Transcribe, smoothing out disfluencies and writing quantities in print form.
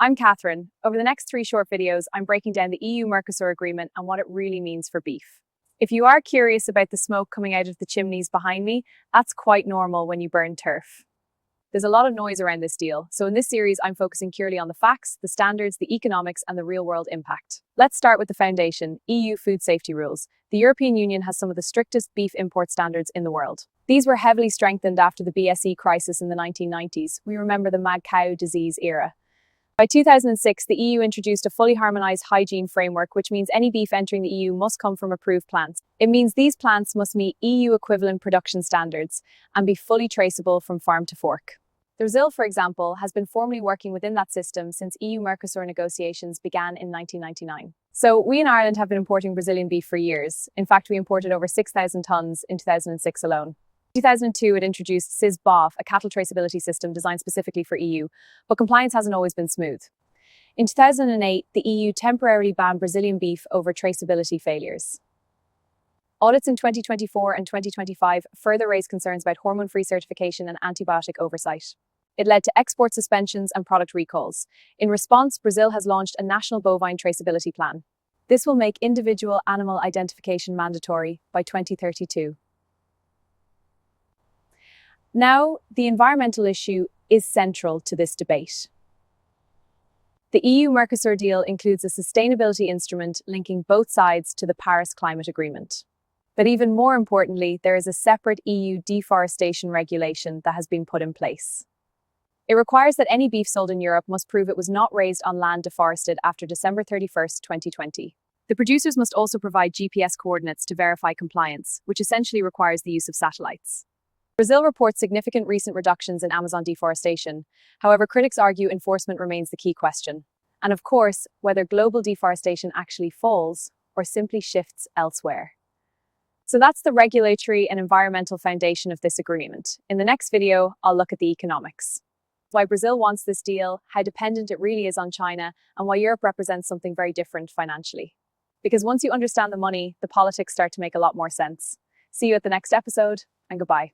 I'm Catherine. Over the next 3 short videos, I'm breaking down the EU-Mercosur Agreement and what it really means for beef. If you are curious about the smoke coming out of the chimneys behind me, that's quite normal when you burn turf. There's a lot of noise around this deal, so in this series I'm focusing purely on the facts, the standards, the economics and the real-world impact. Let's start with the foundation, EU food safety rules. The European Union has some of the strictest beef import standards in the world. These were heavily strengthened after the BSE crisis in the 1990s. We remember the mad cow disease era. By 2006, the EU introduced a fully harmonized hygiene framework, which means any beef entering the EU must come from approved plants. It means these plants must meet EU equivalent production standards and be fully traceable from farm to fork. Brazil, for example, has been formally working within that system since EU-Mercosur negotiations began in 1999. So we in Ireland have been importing Brazilian beef for years. In fact, we imported over 6,000 tons in 2006 alone. In 2002, it introduced SIS-BOV, a cattle traceability system designed specifically for EU, but compliance hasn't always been smooth. In 2008, the EU temporarily banned Brazilian beef over traceability failures. Audits in 2024 and 2025 further raised concerns about hormone-free certification and antibiotic oversight. It led to export suspensions and product recalls. In response, Brazil has launched a national bovine traceability plan. This will make individual animal identification mandatory by 2032. Now, the environmental issue is central to this debate. The EU-Mercosur deal includes a sustainability instrument linking both sides to the Paris Climate Agreement. But even more importantly, there is a separate EU deforestation regulation that has been put in place. It requires that any beef sold in Europe must prove it was not raised on land deforested after December 31st, 2020. The producers must also provide GPS coordinates to verify compliance, which essentially requires the use of satellites. Brazil reports significant recent reductions in Amazon deforestation. However, critics argue enforcement remains the key question. And of course, whether global deforestation actually falls or simply shifts elsewhere. So that's the regulatory and environmental foundation of this agreement. In the next video, I'll look at the economics. Why Brazil wants this deal, how dependent it really is on China, and why Europe represents something very different financially. Because once you understand the money, the politics start to make a lot more sense. See you at the next episode, and goodbye.